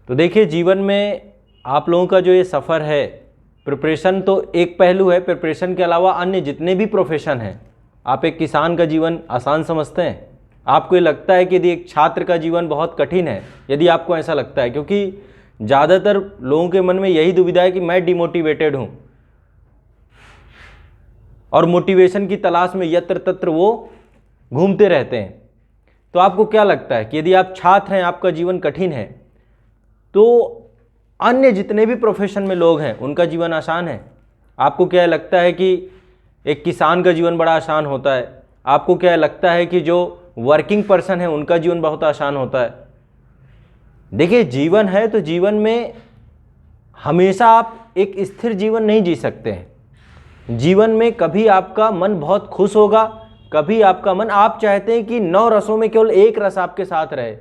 तो देखिए, जीवन में आप लोगों का जो ये सफ़र है, प्रिपरेशन तो एक पहलू है, प्रिपरेशन के अलावा अन्य जितने भी प्रोफेशन हैं, आप एक किसान का जीवन आसान समझते हैं? आपको ये लगता है कि यदि एक छात्र का जीवन बहुत कठिन है? यदि आपको ऐसा लगता है, क्योंकि ज़्यादातर लोगों के मन में यही दुविधा है कि मैं डिमोटिवेटेड हूँ और मोटिवेशन की तलाश में यत्र तत्र वो घूमते रहते हैं। तो आपको क्या लगता है कि यदि आप छात्र हैं, आपका जीवन कठिन है, तो अन्य जितने भी प्रोफेशन में लोग हैं उनका जीवन आसान है? आपको क्या लगता है कि एक किसान का जीवन बड़ा आसान होता है? आपको क्या लगता है कि जो वर्किंग पर्सन है उनका जीवन बहुत आसान होता है? देखिए, जीवन है तो जीवन में हमेशा आप एक स्थिर जीवन नहीं जी सकते हैं। जीवन में कभी आपका मन बहुत खुश होगा, कभी आपका मन, आप चाहते हैं कि 9 रसों में केवल एक रस आपके साथ रहे,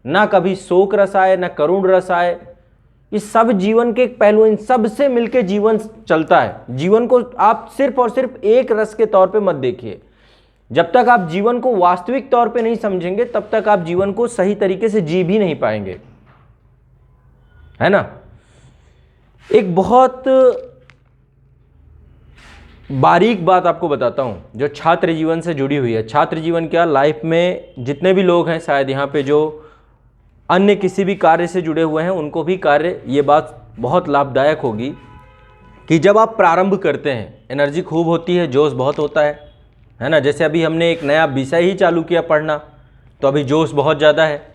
ना कभी शोक रस आए, ना करुण रस आए। ये सब जीवन के एक पहलू, इन सब से मिलकर जीवन चलता है। जीवन को आप सिर्फ और सिर्फ एक रस के तौर पे मत देखिए। जब तक आप जीवन को वास्तविक तौर पे नहीं समझेंगे, तब तक आप जीवन को सही तरीके से जी भी नहीं पाएंगे, है ना। एक बहुत बारीक बात आपको बताता हूं जो छात्र जीवन से जुड़ी हुई है। छात्र जीवन क्या, लाइफ में जितने भी लोग हैं शायद यहाँ पे जो अन्य किसी भी कार्य से जुड़े हुए हैं, उनको भी ये बात बहुत लाभदायक होगी कि जब आप प्रारंभ करते हैं, एनर्जी खूब होती है, जोश बहुत होता है ना। जैसे अभी हमने एक नया विषय ही चालू किया पढ़ना, तो अभी जोश बहुत ज़्यादा है।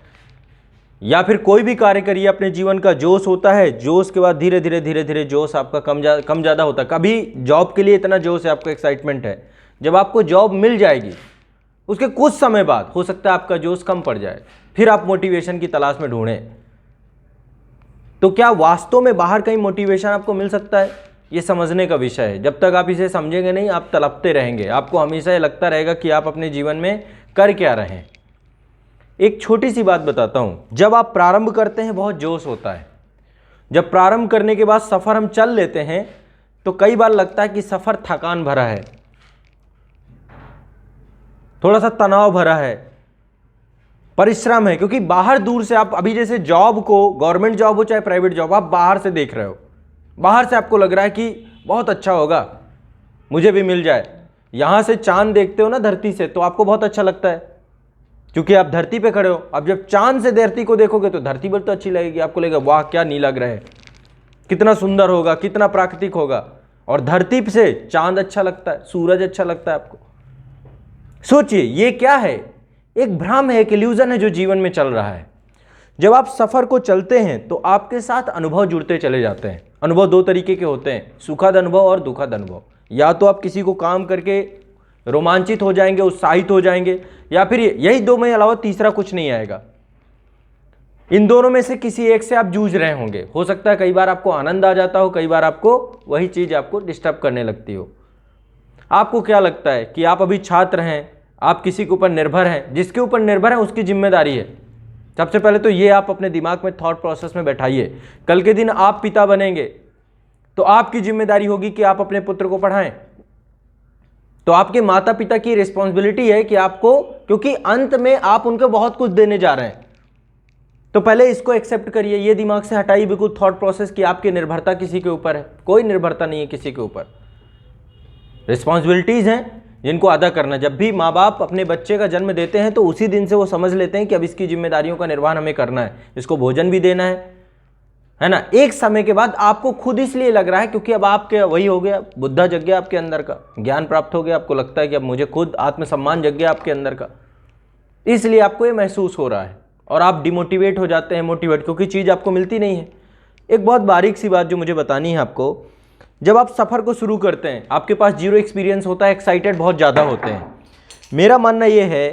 या फिर कोई भी कार्य करिए अपने जीवन का, जोश होता है, जोश के बाद धीरे धीरे जोश आपका कम ज़्यादा होता है। कभी जॉब के लिए इतना जोश है, आपका एक्साइटमेंट है, जब आपको जॉब मिल जाएगी उसके कुछ समय बाद हो सकता है आपका जोश कम पड़ जाए, फिर आप मोटिवेशन की तलाश में ढूंढें। तो क्या वास्तव में बाहर कहीं मोटिवेशन आपको मिल सकता है? ये समझने का विषय है। जब तक आप इसे समझेंगे नहीं, आप तड़पते रहेंगे, आपको हमेशा ये लगता रहेगा कि आप अपने जीवन में कर क्या रहे हैं। एक छोटी सी बात बताता हूं, जब आप प्रारंभ करते हैं बहुत जोश होता है, जब प्रारंभ करने के बाद सफर हम चल लेते हैं तो कई बार लगता है कि सफर थकान भरा है, थोड़ा सा तनाव भरा है, परिश्रम है, क्योंकि बाहर दूर से आप, अभी जैसे जॉब को, गवर्नमेंट जॉब हो चाहे प्राइवेट जॉब, आप बाहर से देख रहे हो, बाहर से आपको लग रहा है कि बहुत अच्छा होगा, मुझे भी मिल जाए। यहां से चांद देखते हो ना धरती से, तो आपको बहुत अच्छा लगता है क्योंकि आप धरती पे खड़े हो। अब जब चांद से धरती को देखोगे तो धरती पर तो अच्छी लगेगी, आपको लगेगा वाह क्या नीला ग्रह है, कितना सुंदर होगा, कितना प्राकृतिक होगा। और धरती से चांद अच्छा लगता है, सूरज अच्छा लगता है आपको। सोचिए ये क्या है, एक भ्रम है, एक इल्यूजन है जो जीवन में चल रहा है। जब आप सफर को चलते हैं तो आपके साथ अनुभव जुड़ते चले जाते हैं। अनुभव 2 तरीके के होते हैं, सुखद अनुभव और दुखद अनुभव। या तो आप किसी को काम करके रोमांचित हो जाएंगे, उत्साहित हो जाएंगे, या फिर यही 2 में अलावा तीसरा कुछ नहीं आएगा। इन दोनों में से किसी एक से आप जूझ रहे होंगे। हो सकता है कई बार आपको आनंद आ जाता हो, कई बार आपको वही चीज आपको डिस्टर्ब करने लगती हो। आपको क्या लगता है कि आप अभी छात्र हैं, आप किसी के ऊपर निर्भर हैं, जिसके ऊपर निर्भर है उसकी जिम्मेदारी है। सबसे पहले तो ये आप अपने दिमाग में थॉट प्रोसेस में बैठाइए। कल के दिन आप पिता बनेंगे तो आपकी जिम्मेदारी होगी कि आप अपने पुत्र को पढ़ाएं। तो आपके माता पिता की रिस्पॉन्सिबिलिटी है कि आपको, क्योंकि अंत में आप उनको बहुत कुछ देने जा रहे हैं। तो पहले इसको एक्सेप्ट करिए, ये दिमाग से हटाइए बिल्कुल थॉट प्रोसेस कि आपकी निर्भरता किसी के ऊपर है। कोई निर्भरता नहीं है किसी के ऊपर। रिस्पॉन्सिबिलिटीज हैं जिनको अदा करना। जब भी माँ बाप अपने बच्चे का जन्म देते हैं तो उसी दिन से वो समझ लेते हैं कि अब इसकी जिम्मेदारियों का निर्वहन हमें करना है, इसको भोजन भी देना है ना। एक समय के बाद आपको खुद इसलिए लग रहा है क्योंकि अब आपके वही हो गया, बुद्धा जग गया आपके अंदर का, ज्ञान प्राप्त हो गया, आपको लगता है कि अब मुझे खुद आत्मसम्मान जग गया आपके अंदर का, इसलिए आपको ये महसूस हो रहा है और आप डिमोटिवेट हो जाते हैं, मोटिवेट, क्योंकि चीज़ आपको मिलती नहीं है। एक बहुत बारीक सी बात जो मुझे बतानी है आपको, जब आप सफ़र को शुरू करते हैं आपके पास 0 एक्सपीरियंस होता है, एक्साइटेड बहुत ज़्यादा होते हैं। मेरा मानना ये है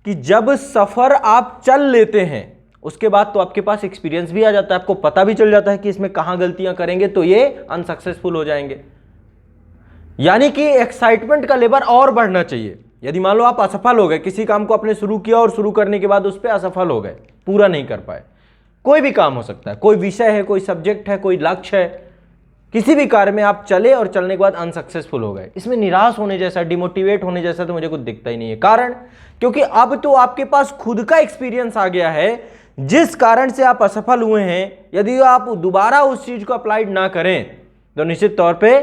कि जब सफ़र आप चल लेते हैं उसके बाद तो आपके पास एक्सपीरियंस भी आ जाता है, आपको पता भी चल जाता है कि इसमें कहाँ गलतियां करेंगे तो ये अनसक्सेसफुल हो जाएंगे। यानी कि एक्साइटमेंट का लेवल और बढ़ना चाहिए। यदि मान लो आप असफल हो गए, किसी काम को आपने शुरू किया और शुरू करने के बाद उस पर असफल हो गए, पूरा नहीं कर पाए, कोई भी काम हो सकता है, कोई विषय है, कोई सब्जेक्ट है, कोई लक्ष्य है, किसी भी कार्य में आप चले और चलने के बाद अनसक्सेसफुल हो गए, इसमें निराश होने जैसा, डिमोटिवेट होने जैसा तो मुझे कुछ दिखता ही नहीं है। कारण क्योंकि अब तो आपके पास खुद का एक्सपीरियंस आ गया है जिस कारण से आप असफल हुए हैं, यदि आप दोबारा उस चीज को अप्लाइड ना करें तो निश्चित तौर पे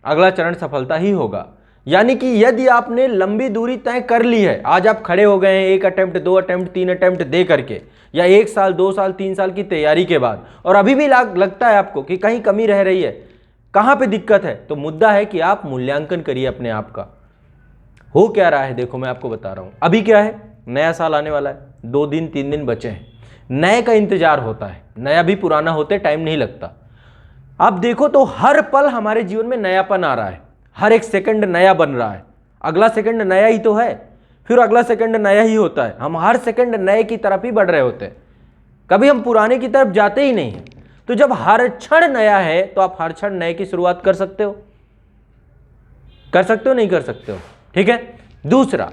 अगला चरण सफलता ही होगा। यानी कि यदि आपने लंबी दूरी तय कर ली है, आज आप खड़े हो गए हैं 1 अटेम्प्ट 2 अटेम्प्ट 3 अटेम्प्ट दे करके, या 1 साल 2 साल 3 साल की तैयारी के बाद, और अभी भी लगता है आपको कि कहीं कमी रह रही है, कहां पे दिक्कत है, तो मुद्दा है कि आप मूल्यांकन करिए अपने आप का। हो क्या रहा है देखो, मैं आपको बता रहा हूं। अभी क्या है, नया साल आने वाला है, 2 दिन 3 दिन बचे हैं, नए का इंतजार होता है, नया भी पुराना होते टाइम नहीं लगता। आप देखो तो हर पल हमारे जीवन में नयापन आ रहा है, हर एक सेकंड नया बन रहा है, अगला सेकंड नया ही तो है, फिर अगला सेकंड नया ही होता है, हम हर सेकंड नए की तरफ ही बढ़ रहे होते हैं, कभी हम पुराने की तरफ जाते ही नहीं। तो जब हर क्षण नया है तो आप हर क्षण नए की शुरुआत कर सकते हो, नहीं कर सकते हो, ठीक है। दूसरा,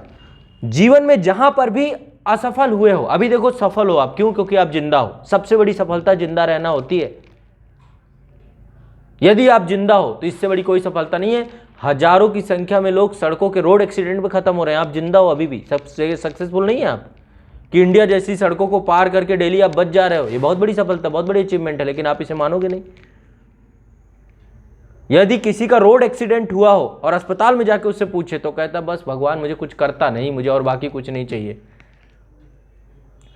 जीवन में जहां पर भी असफल हुए हो, अभी देखो सफल हो आप, क्यों? क्योंकि आप जिंदा हो। सबसे बड़ी सफलता जिंदा रहना होती है। यदि आप जिंदा हो तो इससे बड़ी कोई सफलता नहीं है। हजारों की संख्या में लोग सड़कों के रोड एक्सीडेंट में खत्म हो रहे हैं, आप जिंदा हो अभी भी, सबसे सक्सेसफुल नहीं है आप, कि इंडिया जैसी सड़कों को पार करके डेली आप बच जा रहे हो। ये बहुत बड़ी सफलता, बहुत बड़ी अचीवमेंट है, लेकिन आप इसे मानोगे नहीं। यदि किसी का रोड एक्सीडेंट हुआ हो और अस्पताल में जाके उससे पूछे तो कहता बस भगवान मुझे कुछ करता नहीं, मुझे और बाकी कुछ नहीं चाहिए।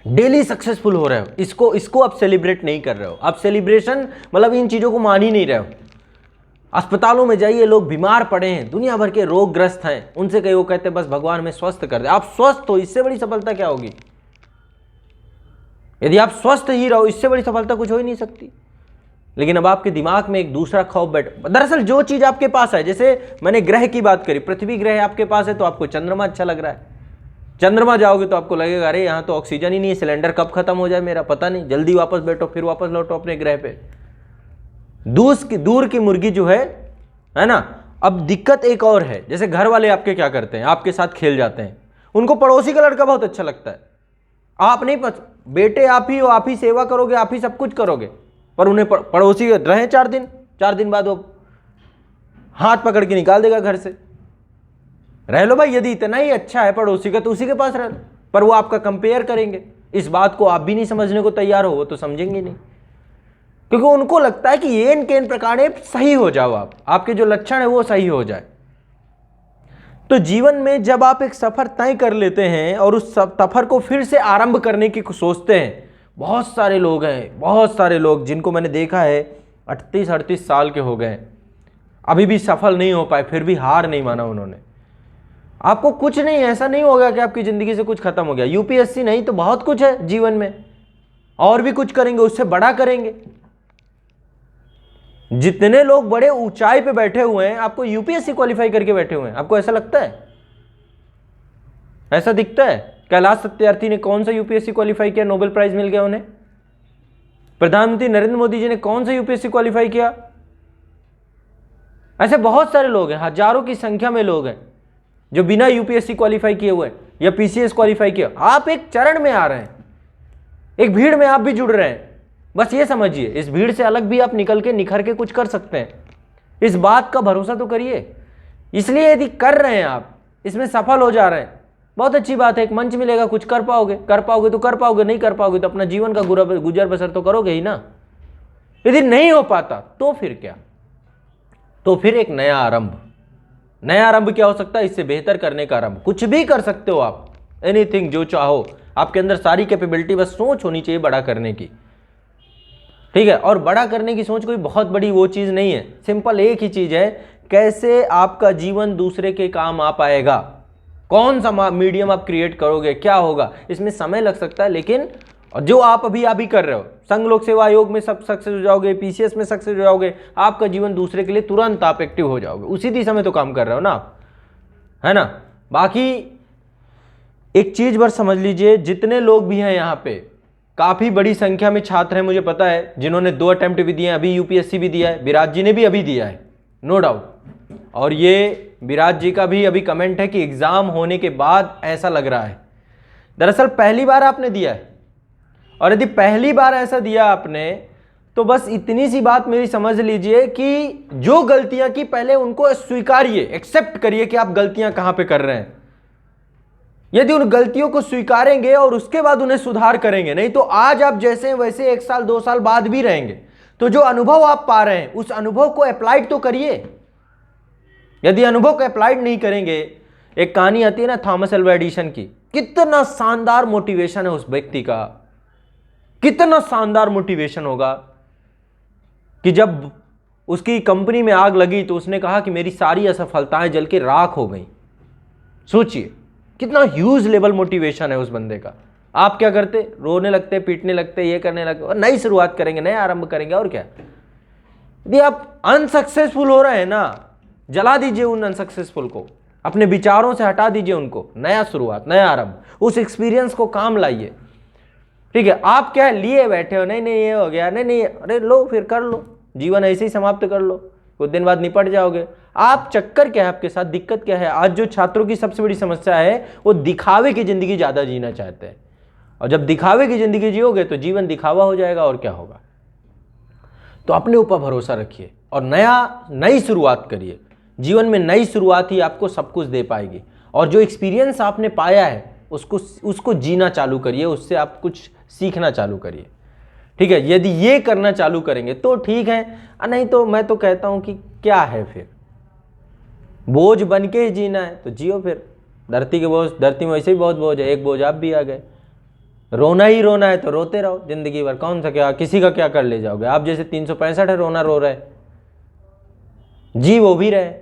डेली सक्सेसफुल हो रहे हो, इसको आप सेलिब्रेट नहीं कर रहे हो। आप सेलिब्रेशन मतलब इन चीजों को मान ही नहीं रहे हो। अस्पतालों में जाइए, लोग बीमार पड़े हैं, दुनिया भर के रोगग्रस्त हैं, उनसे कहीं वो कहते हैं बस भगवान हमें स्वस्थ कर दे। आप स्वस्थ हो, इससे बड़ी सफलता क्या होगी? यदि आप स्वस्थ ही रहो, इससे बड़ी सफलता कुछ हो ही नहीं सकती। लेकिन अब आपके दिमाग में एक दूसरा खौफ बैठ, दरअसल जो चीज आपके पास है, जैसे मैंने ग्रह की बात करी, पृथ्वी ग्रह आपके पास है तो आपको चंद्रमा अच्छा लग रहा है। चंद्रमा जाओगे तो आपको लगेगा अरे यहाँ तो ऑक्सीजन ही नहीं है, सिलेंडर कब खत्म हो जाए मेरा पता नहीं, जल्दी वापस बैठो, फिर वापस लौटो अपने ग्रह पे। दूर की मुर्गी जो है ना। अब दिक्कत एक और है, जैसे घर वाले आपके क्या करते हैं, आपके साथ खेल जाते हैं, उनको पड़ोसी का लड़का बहुत अच्छा लगता है, आप नहीं बेटे आप ही हो, आप ही सेवा करोगे, आप ही सब कुछ करोगे, पर उन्हें पड़ोसी रहे 4 दिन बाद वो हाथ पकड़ के निकाल देगा घर से। रह लो भाई, यदि इतना ही अच्छा है पड़ोसी का तो उसी के पास रह लो, पर वो आपका कंपेयर करेंगे। इस बात को आप भी नहीं समझने को तैयार हो, वो तो समझेंगे नहीं, क्योंकि उनको लगता है कि ये इनके इन प्रकार सही हो जाओ, आपके जो लक्षण है वो सही हो जाए। तो जीवन में जब आप एक सफर तय कर लेते हैं और उस सफर को फिर से आरंभ करने की सोचते हैं, बहुत सारे लोग हैं, बहुत सारे लोग जिनको मैंने देखा है 38-38 साल के हो गए, अभी भी सफल नहीं हो पाए, फिर भी हार नहीं माना उन्होंने। आपको कुछ नहीं, ऐसा नहीं होगा कि आपकी जिंदगी से कुछ खत्म हो गया। यूपीएससी नहीं तो बहुत कुछ है जीवन में, और भी कुछ करेंगे, उससे बड़ा करेंगे। जितने लोग बड़े ऊंचाई पे बैठे हुए हैं, आपको यूपीएससी क्वालिफाई करके बैठे हुए हैं, आपको ऐसा लगता है, ऐसा दिखता है? कैलाश सत्यार्थी ने कौन सा यूपीएससी क्वालिफाई किया, नोबेल प्राइज मिल गया उन्हें? प्रधानमंत्री नरेंद्र मोदी जी ने कौन सा यूपीएससी क्वालिफाई किया? ऐसे बहुत सारे लोग हैं, हजारों की संख्या में लोग हैं जो बिना यूपीएससी क्वालिफाई किए हुए या पीसीएस क्वालिफाई किया। आप एक चरण में आ रहे हैं, एक भीड़ में आप भी जुड़ रहे हैं। बस ये समझिए, इस भीड़ से अलग भी आप निकल के निखर के कुछ कर सकते हैं। इस बात का भरोसा तो करिए। इसलिए यदि कर रहे हैं आप, इसमें सफल हो जा रहे हैं, बहुत अच्छी बात है, एक मंच मिलेगा, कुछ कर पाओगे तो कर पाओगे, नहीं कर पाओगे तो अपना जीवन का गुजर बसर तो करोगे ही ना। यदि नहीं हो पाता तो फिर क्या? तो फिर एक नया आरंभ क्या हो सकता है? इससे बेहतर करने का आरंभ। कुछ भी कर सकते हो आप, एनीथिंग, जो चाहो। आपके अंदर सारी कैपेबिलिटी, बस सोच होनी चाहिए बड़ा करने की, ठीक है। और बड़ा करने की सोच कोई बहुत बड़ी वो चीज नहीं है, सिंपल एक ही चीज है, कैसे आपका जीवन दूसरे के काम आ पाएगा, कौन सा मीडियम आप क्रिएट करोगे, क्या होगा। इसमें समय लग सकता है, लेकिन जो आप अभी कर रहे हो, संघ लोक सेवा आयोग में सब सक्सेस हो जाओगे, पीसीएस में सक्सेस हो जाओगे, आपका जीवन दूसरे के लिए तुरंत आप एक्टिव हो जाओगे, उसी दिशा में तो काम कर रहे हो ना आप, है ना। बाकी एक चीज बस समझ लीजिए, जितने लोग भी हैं यहाँ पे, काफी बड़ी संख्या में छात्र हैं, मुझे पता है, जिन्होंने 2 अटेम्प्ट भी दिए हैं, अभी यूपीएससी भी दिया है, विराट जी ने भी अभी दिया है, नो डाउट। और ये विराट जी का भी अभी कमेंट है कि एग्जाम होने के बाद ऐसा लग रहा है। दरअसल पहली बार आपने दिया है, और यदि पहली बार ऐसा दिया आपने, तो बस इतनी सी बात मेरी समझ लीजिए कि जो गलतियां की पहले उनको स्वीकारिए, एक्सेप्ट करिए कि आप गलतियां कहां पे कर रहे हैं। यदि उन गलतियों को स्वीकारेंगे और उसके बाद उन्हें सुधार करेंगे, नहीं तो आज आप जैसे हैं वैसे 1 साल 2 साल बाद भी रहेंगे। तो जो अनुभव आप पा रहे हैं उस अनुभव को अप्लाइड तो करिए। यदि अनुभव को अप्लाइड नहीं करेंगे, एक कहानी आती है ना थॉमस अल्वा एडिसन की, कितना शानदार मोटिवेशन है उस व्यक्ति का, कितना शानदार मोटिवेशन होगा कि जब उसकी कंपनी में आग लगी तो उसने कहा कि मेरी सारी असफलताएं जल के राख हो गई। सोचिए कितना ह्यूज लेवल मोटिवेशन है उस बंदे का। आप क्या करते, रोने लगते, पीटने लगते, ये करने लगते, और नई शुरुआत करेंगे, नया आरंभ करेंगे। और क्या, यदि आप अनसक्सेसफुल हो रहे हैं ना, जला दीजिए उन अनसक्सेसफुल को, अपने विचारों से हटा दीजिए उनको, नया शुरुआत, नया आरंभ, उस एक्सपीरियंस को काम लाइए। ठीक है, आप क्या लिए बैठे हो, नहीं नहीं ये हो गया, नहीं नहीं, अरे लो फिर कर लो, जीवन ऐसे ही समाप्त कर लो, कुछ दिन बाद निपट जाओगे। आप चक्कर क्या है आपके साथ, दिक्कत क्या है? आज जो छात्रों की सबसे बड़ी समस्या है वो दिखावे की जिंदगी ज्यादा जीना चाहते हैं, और जब दिखावे की जिंदगी जियोगे तो जीवन दिखावा हो जाएगा, और क्या होगा। तो अपने ऊपर भरोसा रखिए और नई शुरुआत करिए। जीवन में नई शुरुआत ही आपको सब कुछ दे पाएगी, और जो एक्सपीरियंस आपने पाया है उसको जीना चालू करिए, उससे आप कुछ सीखना चालू करिए। ठीक है, यदि ये करना चालू करेंगे तो ठीक है, नहीं तो मैं तो कहता हूं कि क्या है फिर, बोझ बन के ही जीना है तो जियो फिर। धरती में वैसे ही बहुत बोझ है, एक बोझ आप भी आ गए। रोना ही रोना है तो रोते रहो जिंदगी भर, कौन सा क्या, किसी का क्या कर ले जाओगे। आप जैसे 365 है रोना रो रहे, जी वो भी रहे।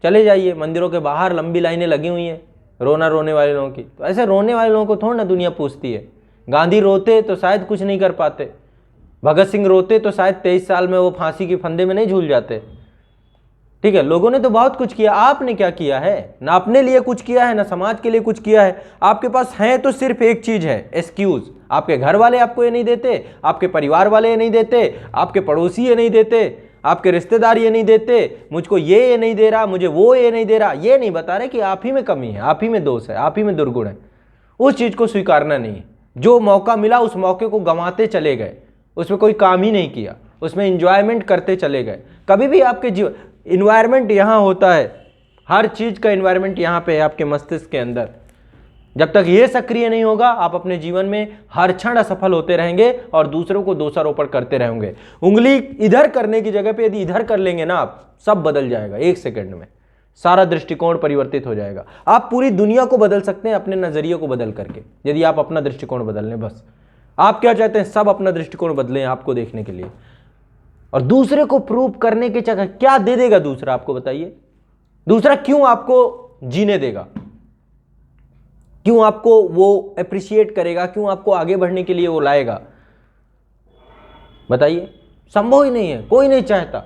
चले जाइए, मंदिरों के बाहर लंबी लाइनें लगी हुई हैं रोना रोने वाले लोगों की, तो ऐसे रोने वाले लोगों को थोड़ा ना दुनिया पूछती है। गांधी रोते तो शायद कुछ नहीं कर पाते, भगत सिंह रोते तो शायद 23 साल में वो फांसी के फंदे में नहीं झूल जाते। ठीक है, लोगों ने तो बहुत कुछ किया, आपने क्या किया है? ना अपने लिए कुछ किया है, ना समाज के लिए कुछ किया है। आपके पास है तो सिर्फ एक चीज है, एक्सक्यूज। आपके घर वाले आपको ये नहीं देते, आपके परिवार वाले ये नहीं देते, आपके पड़ोसी ये नहीं देते, आपके रिश्तेदार ये नहीं देते, मुझको ये नहीं दे रहा, मुझे वो ये नहीं दे रहा। ये नहीं बता रहे कि आप ही में कमी है, आप ही में दोष है, आप ही में दुर्गुण है। उस चीज को स्वीकारना नहीं है। जो मौका मिला उस मौके को गंवाते चले गए, उसमें कोई काम ही नहीं किया, उसमें इंजॉयमेंट करते चले गए। कभी भी आपके जीवन इन्वायरमेंट यहाँ होता है, हर चीज का इन्वायरमेंट यहाँ पे है आपके मस्तिष्क के अंदर। जब तक ये सक्रिय नहीं होगा आप अपने जीवन में हर क्षण असफल होते रहेंगे और दूसरों को दोषारोपण करते रहेंगे। उंगली इधर करने की जगह पे यदि इधर कर लेंगे ना आप, सब बदल जाएगा 1 सेकंड में, सारा दृष्टिकोण परिवर्तित हो जाएगा। आप पूरी दुनिया को बदल सकते हैं अपने नजरिए को बदल करके, यदि आप अपना दृष्टिकोण बदल लें। बस आप क्या चाहते हैं, सब अपना दृष्टिकोण बदलें आपको देखने के लिए, और दूसरे को प्रूव करने के चक्कर। क्या दे देगा दूसरा आपको, बताइए? दूसरा क्यों आपको जीने देगा, क्यों आपको वो अप्रिशिएट करेगा, क्यों आपको आगे बढ़ने के लिए वो लाएगा? बताइए, संभव ही नहीं है। कोई नहीं चाहता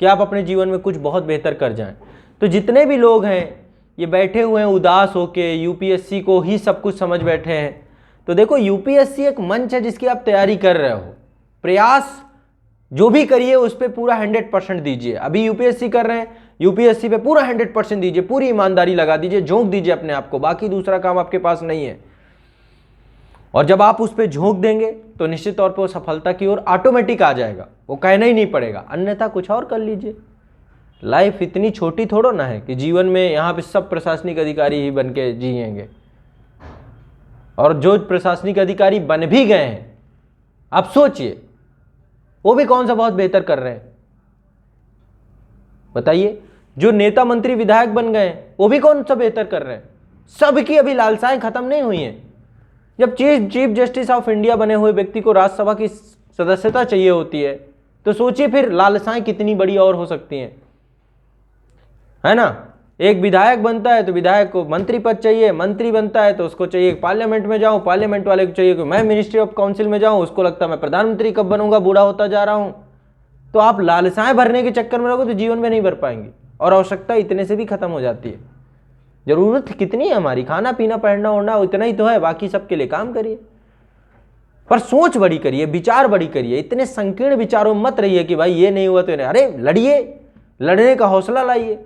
कि आप अपने जीवन में कुछ बहुत बेहतर कर जाएं। तो जितने भी लोग हैं ये बैठे हुए हैं उदास होके, यूपीएससी को ही सब कुछ समझ बैठे हैं। तो देखो, यूपीएससी एक मंच है जिसकी आप तैयारी कर रहे हो, प्रयास जो भी करिए उस पर पूरा 100% दीजिए। अभी यूपीएससी कर रहे हैं, यूपीएससी पे पूरा 100% दीजिए, पूरी ईमानदारी लगा दीजिए, झोंक दीजिए अपने आप को, बाकी दूसरा काम आपके पास नहीं है। और जब आप उस पर झोंक देंगे तो निश्चित तौर पर वो सफलता की ओर ऑटोमेटिक आ जाएगा, वो कहना ही नहीं पड़ेगा। अन्यथा कुछ और कर लीजिए। लाइफ इतनी छोटी थोड़ा ना है कि जीवन में यहाँ पे सब प्रशासनिक अधिकारी ही बन के जिएंगे। और जो प्रशासनिक अधिकारी बन भी गए हैं, आप सोचिए वो भी कौन सा बहुत बेहतर कर रहे हैं, बताइए? जो नेता मंत्री विधायक बन गए हैं वो भी कौन सा बेहतर कर रहे हैं? सबकी अभी लालसाएं खत्म नहीं हुई हैं। जब चीफ जस्टिस ऑफ इंडिया बने हुए व्यक्ति को राज्यसभा की सदस्यता चाहिए होती है, तो सोचिए फिर लालसाएं कितनी बड़ी और हो सकती हैं, है ना? एक विधायक बनता है तो विधायक को मंत्री पद चाहिए, मंत्री बनता है तो उसको चाहिए पार्लियामेंट में जाऊं, पार्लियामेंट वाले को चाहिए कि मैं मिनिस्ट्री ऑफ काउंसिल में जाऊं, उसको लगता है मैं प्रधानमंत्री कब बनूंगा, बूढ़ा होता जा रहा हूं। तो आप लालसाएं भरने के चक्कर में रहोगे तो जीवन में नहीं भर पाएंगे, और आवश्यकता इतने से भी खत्म हो जाती है। जरूरत कितनी है हमारी, खाना पीना पहनना ओढ़ना इतना ही तो है, बाकी सबके लिए काम करिए, पर सोच बड़ी करिए, विचार बड़ी करिए। इतने संकीर्ण विचारों मत रहिए कि भाई ये नहीं हुआ तो नहीं। अरे लड़िए, लड़ने का हौसला लाइए।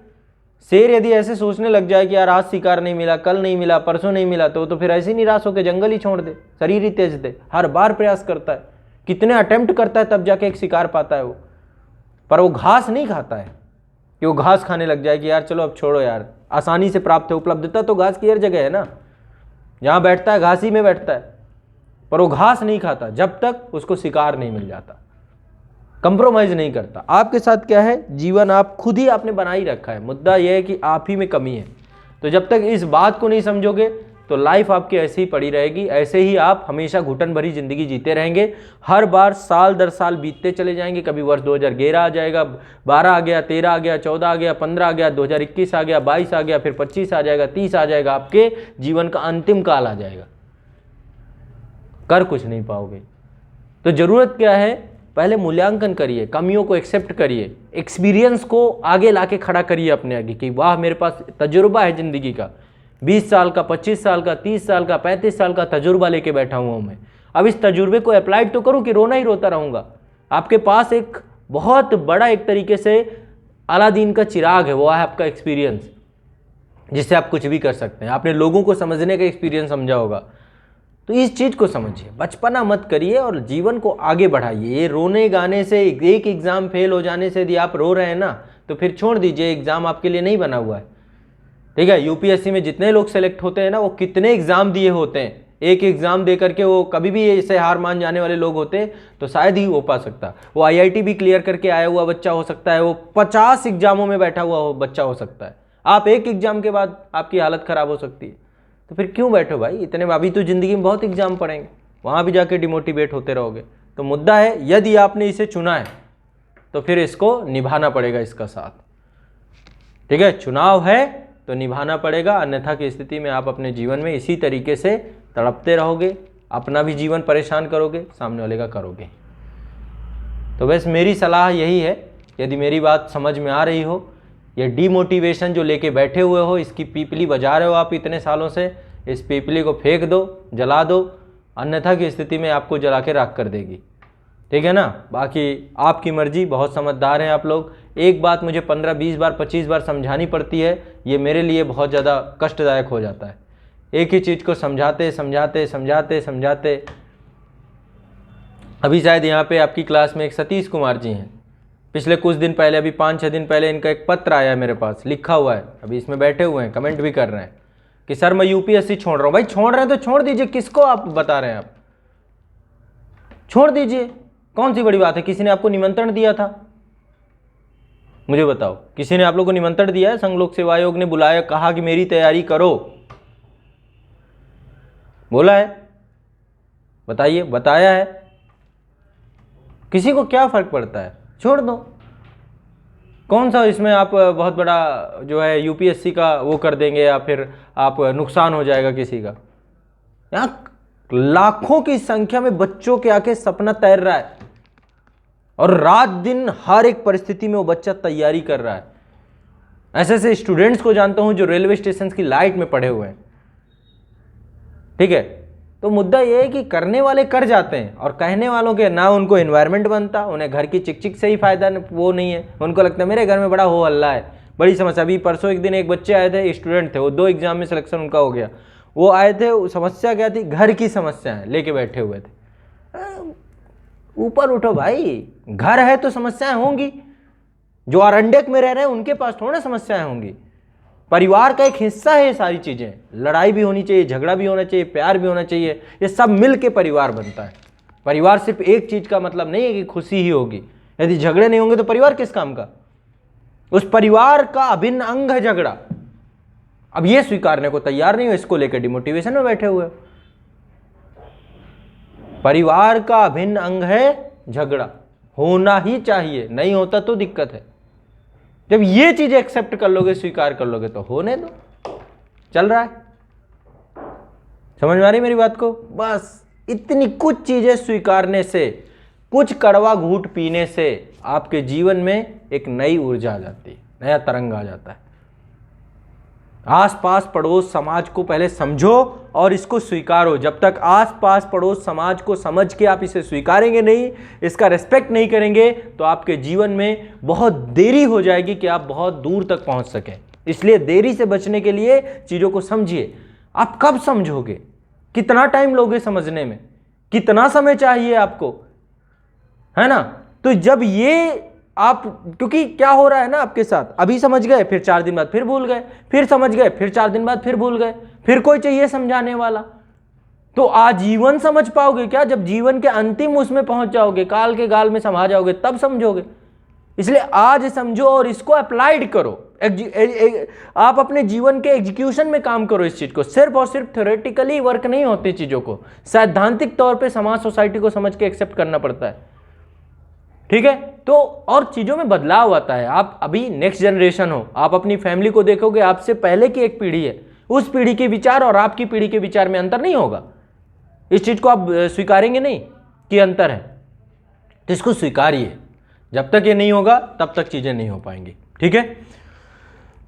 शेर यदि ऐसे सोचने लग जाए कि यार आज शिकार नहीं मिला, कल नहीं मिला, परसों नहीं मिला, तो फिर ऐसे निराश होकर जंगल ही छोड़ दे, शरीर ही त्याज दे। हर बार प्रयास करता है, कितने अटेम्प्ट करता है तब जाके एक शिकार पाता है वो, पर वो घास नहीं खाता है कि वो घास खाने लग जाए कि यार चलो अब छोड़ो यार, आसानी से प्राप्त है, उपलब्धता तो घास की हर जगह है ना। जहाँ बैठता है घास ही में बैठता है, पर वो घास नहीं खाता जब तक उसको शिकार नहीं मिल जाता, कंप्रोमाइज़ नहीं करता। आपके साथ क्या है, जीवन आप खुद ही आपने बना ही रखा है, मुद्दा यह है कि आप ही में कमी है। तो जब तक इस बात को नहीं समझोगे तो लाइफ आपकी ऐसे ही पड़ी रहेगी, ऐसे ही आप हमेशा घुटन भरी ज़िंदगी जीते रहेंगे। हर बार साल दर साल बीतते चले जाएंगे, कभी वर्ष 2011 आ जाएगा, 12 आ गया, 13 आ गया, 14 आ गया, 15 आ गया, 2021 आ गया, 22 आ गया, फिर 25 आ जाएगा, 30 आ जाएगा, आपके जीवन का अंतिम काल आ जाएगा, कर कुछ नहीं पाओगे। तो ज़रूरत क्या है, पहले मूल्यांकन करिए, कमियों को एक्सेप्ट करिए, एक्सपीरियंस को आगे लाके खड़ा करिए अपने आगे कि वाह मेरे पास तजुर्बा है ज़िंदगी का, 20 साल का, 25 साल का, 30 साल का, 35 साल का तजुर्बा लेके बैठा हुआ हूँ मैं। अब इस तजुर्बे को अप्लाइड तो करूँ कि रोना ही रोता रहूँगा। आपके पास एक बहुत बड़ा एक तरीके से अलादीन का चिराग है, वो है आपका एक्सपीरियंस, जिससे आप कुछ भी कर सकते हैं। आपने लोगों को समझने का एक्सपीरियंस समझा होगा, तो इस चीज़ को समझिए, बचपना मत करिए और जीवन को आगे बढ़ाइए। ये रोने गाने से, एक एग्ज़ाम फेल हो जाने से यदि आप रो रहे हैं ना, तो फिर छोड़ दीजिए, एग्ज़ाम आपके लिए नहीं बना हुआ है। ठीक है, यूपीएससी में जितने लोग सेलेक्ट होते हैं ना, वो कितने एग्ज़ाम दिए होते हैं, एक एग्ज़ाम दे करके वो कभी भी ऐसे हार मान जाने वाले लोग होते तो शायद ही हो पा सकता। वो आईआईटी भी क्लियर करके आया हुआ बच्चा हो सकता है, वो 50 एग्ज़ामों में बैठा हुआ बच्चा हो सकता है। आप एक एग्ज़ाम के बाद आपकी हालत ख़राब हो सकती है, तो फिर क्यों बैठो भाई इतने, अभी तो ज़िंदगी में बहुत एग्ज़ाम पढ़ेंगे, वहाँ भी जाके डिमोटिवेट होते रहोगे। तो मुद्दा है, यदि आपने इसे चुना है तो फिर इसको निभाना पड़ेगा इसका साथ। ठीक है, चुनाव है तो निभाना पड़ेगा, अन्यथा की स्थिति में आप अपने जीवन में इसी तरीके से तड़पते रहोगे, अपना भी जीवन परेशान करोगे, सामने वाले का करोगे। तो बस मेरी सलाह यही है, यदि मेरी बात समझ में आ रही हो, ये डीमोटिवेशन जो लेके बैठे हुए हो, इसकी पीपली बजा रहे हो आप इतने सालों से, इस पीपली को फेंक दो, जला दो, अन्यथा की स्थिति में आपको जला के राख कर देगी। ठीक है ना, बाकी आपकी मर्जी, बहुत समझदार हैं आप लोग। एक बात मुझे 15, 20 बार, 25 बार समझानी पड़ती है, ये मेरे लिए बहुत ज़्यादा कष्टदायक हो जाता है। एक ही चीज़ को समझाते समझाते समझाते समझाते, अभी शायद यहाँ पे आपकी क्लास में एक सतीश कुमार जी हैं, पिछले कुछ दिन पहले, अभी 5-6 दिन पहले इनका एक पत्र आया मेरे पास, लिखा हुआ है, अभी इसमें बैठे हुए हैं, कमेंट भी कर रहे हैं कि सर मैं यूपीएससी छोड़ रहा हूँ। भाई छोड़ रहे हैं तो छोड़ दीजिए, किसको आप बता रहे हैं, आप छोड़ दीजिए, कौन सी बड़ी बात है। किसी ने आपको निमंत्रण दिया था, मुझे बताओ, किसी ने आप लोगों को निमंत्रण दिया है, संघ लोक सेवा आयोग ने बुलाया, कहा कि मेरी तैयारी करो, बोला है, बताइए, बताया है, किसी को क्या फर्क पड़ता है, छोड़ दो। कौन सा इसमें आप बहुत बड़ा जो है यूपीएससी का वो कर देंगे, या फिर आप नुकसान हो जाएगा किसी का। यहाँ लाखों की संख्या में बच्चों के आके सपना तैर रहा है, और रात दिन हर एक परिस्थिति में वो बच्चा तैयारी कर रहा है। ऐसे ऐसे स्टूडेंट्स को जानता हूं जो रेलवे स्टेशन की लाइट में पड़े हुए हैं। ठीक है, तो मुद्दा ये है कि करने वाले कर जाते हैं, और कहने वालों के ना उनको एनवायरनमेंट बनता, उन्हें घर की चिक चिक से ही फायदा वो नहीं है, उनको लगता है मेरे घर में बड़ा हो हल्ला है, बड़ी समस्या। अभी परसों एक दिन एक बच्चे आए थे, स्टूडेंट थे, वो 2 एग्जाम में सिलेक्शन उनका हो गया, वो आए थे, समस्या क्या थी, घर की समस्याएं लेके बैठे हुए थे। ऊपर उठो भाई, घर है तो समस्याएं होंगी, जो अरंडेक में रह रहे हैं उनके पास थोड़ा समस्याएं होंगी। परिवार का एक हिस्सा है ये सारी चीजें, लड़ाई भी होनी चाहिए, झगड़ा भी होना चाहिए, प्यार भी होना चाहिए, ये सब मिल के परिवार बनता है। परिवार सिर्फ एक चीज का मतलब नहीं है कि खुशी ही होगी, यदि झगड़े नहीं होंगे तो परिवार किस काम का। उस परिवार का अभिन्न अंग है झगड़ा। अब ये स्वीकारने को तैयार नहीं हो, इसको लेकर डिमोटिवेशन में बैठे हुए। परिवार का अभिन्न अंग है झगड़ा, होना ही चाहिए, नहीं होता तो दिक्कत है। जब ये चीज एक्सेप्ट कर लोगे, स्वीकार कर लोगे, तो होने दो, चल रहा है। समझ में आ रही मेरी बात को। बस इतनी कुछ चीजें स्वीकारने से, कुछ कड़वा घूंट पीने से आपके जीवन में एक नई ऊर्जा आ जाती है, नया तरंग आ जाता है। आस-पास पड़ोस समाज को पहले समझो और इसको स्वीकारो। जब तक आस-पास पड़ोस समाज को समझ के आप इसे स्वीकारेंगे नहीं, इसका रिस्पेक्ट नहीं करेंगे, तो आपके जीवन में बहुत देरी हो जाएगी कि आप बहुत दूर तक पहुंच सकें। इसलिए देरी से बचने के लिए चीज़ों को समझिए। आप कब समझोगे, कितना टाइम लोगे समझने में, कितना समय चाहिए आपको, है ना। तो जब ये आप, क्योंकि क्या हो रहा है ना आपके साथ, अभी समझ गए फिर 4 दिन बाद फिर भूल गए, फिर समझ गए फिर 4 दिन बाद फिर भूल गए, फिर कोई चाहिए समझाने वाला। तो आजीवन समझ पाओगे क्या? जब जीवन के अंतिम उसमें पहुंच जाओगे, काल के गाल में समा जाओगे, तब समझोगे। इसलिए आज समझो और इसको अप्लाइड करो। आप अपने जीवन के एग्जीक्यूशन में काम करो इस चीज को। सिर्फ और सिर्फ थ्योरेटिकली वर्क नहीं होती चीजों को, सैद्धांतिक तौर पे समाज सोसाइटी को समझ के एक्सेप्ट करना पड़ता है। ठीक है, तो और चीजों में बदलाव आता है। आप अभी नेक्स्ट जनरेशन हो, आप अपनी फैमिली को देखोगे, आपसे पहले की एक पीढ़ी है, उस पीढ़ी के विचार और आपकी पीढ़ी के विचार में अंतर नहीं होगा। इस चीज को आप स्वीकारेंगे नहीं कि अंतर है, तो इसको स्वीकारिए। जब तक ये नहीं होगा तब तक चीजें नहीं हो पाएंगी। ठीक है,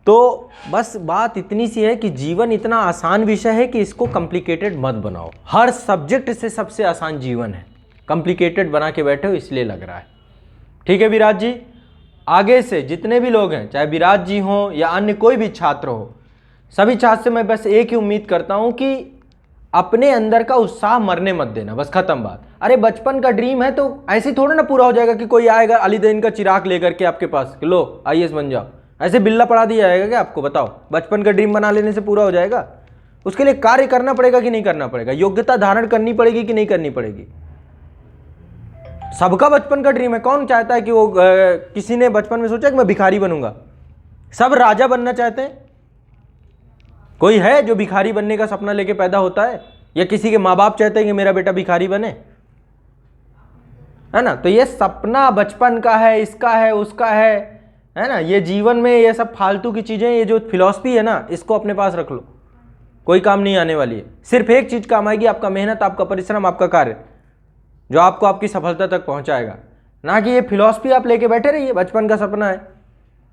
तो बस बात इतनी सी है कि जीवन इतना आसान विषय है कि इसको कॉम्प्लिकेटेड मत बनाओ। हर सब्जेक्ट से सबसे आसान जीवन है, कॉम्प्लिकेटेड बना के बैठे हो इसलिए लग रहा है। ठीक है विराज जी, आगे से जितने भी लोग हैं, चाहे विराज जी हो या अन्य कोई भी छात्र हो, सभी छात्र से मैं बस एक ही उम्मीद करता हूं कि अपने अंदर का उत्साह मरने मत देना, बस खत्म बात। अरे बचपन का ड्रीम है तो ऐसे थोड़ा ना पूरा हो जाएगा कि कोई आएगा अलीदीन का चिराग लेकर के आपके पास, लो IAS बन जाओ, ऐसे बिल्ला पड़ा दिया जाएगा क्या आपको? बताओ, बचपन का ड्रीम बना लेने से पूरा हो जाएगा? उसके लिए कार्य करना पड़ेगा कि नहीं करना पड़ेगा? योग्यता धारण करनी पड़ेगी कि नहीं करनी पड़ेगी? सबका बचपन का ड्रीम है। कौन चाहता है कि वो किसी ने बचपन में सोचा कि मैं भिखारी बनूंगा? सब राजा बनना चाहते हैं। कोई है जो भिखारी बनने का सपना लेके पैदा होता है? या किसी के माँ बाप चाहते हैं कि मेरा बेटा भिखारी बने? है ना? तो ये सपना बचपन का है, इसका है, उसका है ना? ये जीवन में ये सब फालतू की चीजें, ये जो फिलॉसफी है ना, इसको अपने पास रख लो, कोई काम नहीं आने वाली है। सिर्फ एक चीज काम आएगी, आपका मेहनत, आपका परिश्रम, आपका कार्य, जो आपको आपकी सफलता तक पहुंचाएगा। ना कि ये फिलॉसफी आप लेके बैठे रहिए, बचपन का सपना है,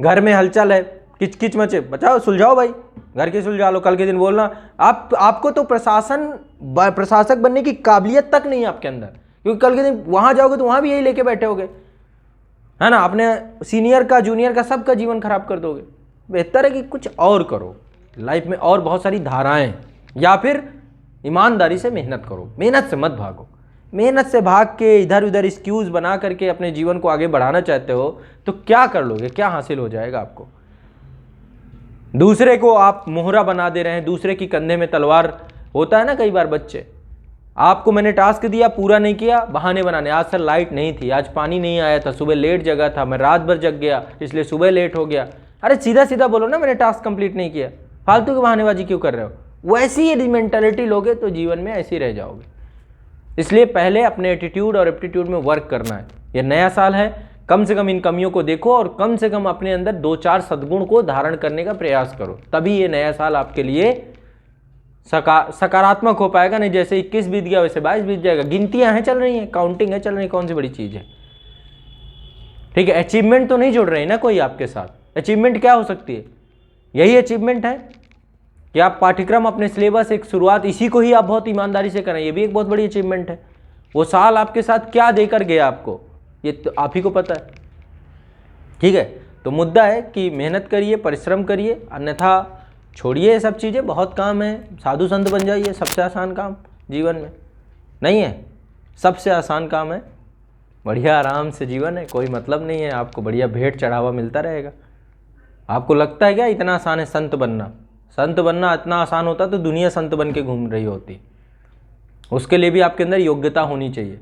घर में हलचल है, किचकिच मचे, बचाओ सुलझाओ भाई, घर की सुलझा लो, कल के दिन बोलना। आपको तो प्रशासक बनने की काबिलियत तक नहीं है आपके अंदर, क्योंकि कल के दिन वहां जाओगे तो वहां भी यही लेके बैठे होगे, है ना? अपने सीनियर का, जूनियर का, सबका जीवन खराब कर दोगे। बेहतर है कि कुछ और करो लाइफ में, और बहुत सारी धाराएं, या फिर ईमानदारी से मेहनत करो, मेहनत से मत भागो। मेहनत से भाग के इधर उधर एक्सक्यूज बना करके अपने जीवन को आगे बढ़ाना चाहते हो तो क्या कर लोगे? क्या हासिल हो जाएगा आपको? दूसरे को आप मोहरा बना दे रहे हैं, दूसरे की कंधे में तलवार। होता है ना कई बार बच्चे, आपको मैंने टास्क दिया, पूरा नहीं किया, बहाने बनाने। आज सर लाइट नहीं थी, आज पानी नहीं आया था, सुबह लेट जगा था, मैं रात भर जग गया इसलिए सुबह लेट हो गया। अरे सीधा सीधा बोलो ना, मैंने टास्क कंप्लीट नहीं किया, फालतू की बहानेबाजी क्यों कर रहे हो? वैसी यदि मेंटालिटी लोगे तो जीवन में ऐसे ही रह जाओगे। इसलिए पहले अपने एटीट्यूड और एप्टीट्यूड में वर्क करना है। ये नया साल है, कम से कम इन कमियों को देखो और कम से कम अपने अंदर 2-4 सद्गुण को धारण करने का प्रयास करो, तभी ये नया साल आपके लिए सकारात्मक हो पाएगा। नहीं जैसे 21 बीत गया वैसे 22 बीत जाएगा। गिनतियां हैं चल रही हैं, काउंटिंग है चल रही, कौन सी बड़ी चीज है? ठीक है, अचीवमेंट तो नहीं जुड़ रही ना कोई आपके साथ। अचीवमेंट क्या हो सकती है? यही अचीवमेंट है कि आप पाठ्यक्रम, अपने सिलेबस, एक शुरुआत, इसी को ही आप बहुत ईमानदारी से करें, ये भी एक बहुत बड़ी अचीवमेंट है। वो साल आपके साथ क्या देकर गया आपको, ये तो आप ही को पता है। ठीक है, तो मुद्दा है कि मेहनत करिए, परिश्रम करिए, अन्यथा छोड़िए ये सब चीज़ें। बहुत काम है, साधु संत बन जाइए, सबसे आसान काम जीवन में नहीं है, सबसे आसान काम है। बढ़िया आराम से जीवन है, कोई मतलब नहीं है आपको, बढ़िया भेंट चढ़ावा मिलता रहेगा। आपको लगता है क्या इतना आसान है संत बनना? संत बनना इतना आसान होता तो दुनिया संत बन के घूम रही होती। उसके लिए भी आपके अंदर योग्यता होनी चाहिए।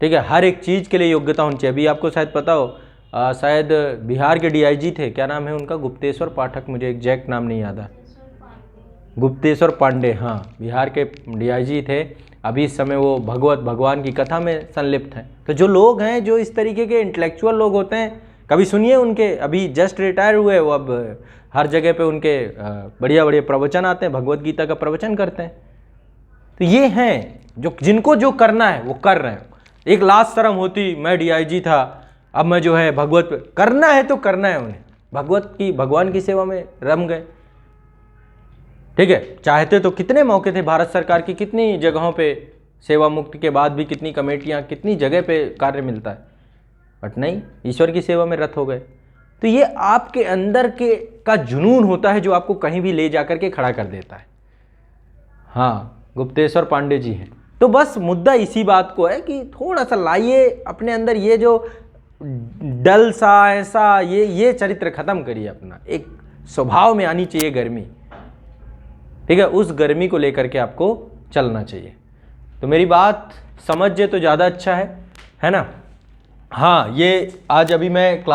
ठीक है, हर एक चीज़ के लिए योग्यता होनी चाहिए। अभी आपको शायद पता हो, शायद बिहार के DIG थे, क्या नाम है उनका? गुप्तेश्वर पाठक, मुझे एग्जैक्ट नाम नहीं याद है। गुप्तेश्वर पांडे, हाँ, बिहार के DIG थे। अभी इस समय वो भगवान की कथा में संलिप्त हैं। तो जो लोग हैं, जो इस तरीके के इंटेलेक्चुअल लोग होते हैं, कभी सुनिए उनके, अभी जस्ट रिटायर हुए वो, अब हर जगह पे उनके बढ़िया बढ़िया प्रवचन आते हैं, भगवत गीता का प्रवचन करते हैं। तो ये हैं जो, जिनको जो करना है वो कर रहे हैं। एक लाज शर्म होती, मैं DIG था, अब मैं जो है भगवत, करना है तो करना है उन्हें, भगवान की सेवा में रम गए। ठीक है, चाहते तो कितने मौके थे, भारत सरकार की कितनी जगहों पे सेवा मुक्ति के बाद भी कितनी कमेटियां, कितनी जगह पे कार्य मिलता है, बट नहीं, ईश्वर की सेवा में रत हो गए। तो ये आपके अंदर का जुनून होता है जो आपको कहीं भी ले जाकर के खड़ा कर देता है। हाँ, गुप्तेश्वर पांडे जी हैं। तो बस मुद्दा इसी बात को है कि थोड़ा सा लाइए अपने अंदर ये जो डल सा ऐसा, ये चरित्र खत्म करिए अपना। एक स्वभाव में आनी चाहिए गर्मी, ठीक है, उस गर्मी को लेकर के आपको चलना चाहिए। तो मेरी बात समझ जाए तो ज़्यादा अच्छा है ना। हाँ, ये आज अभी मैं क्लास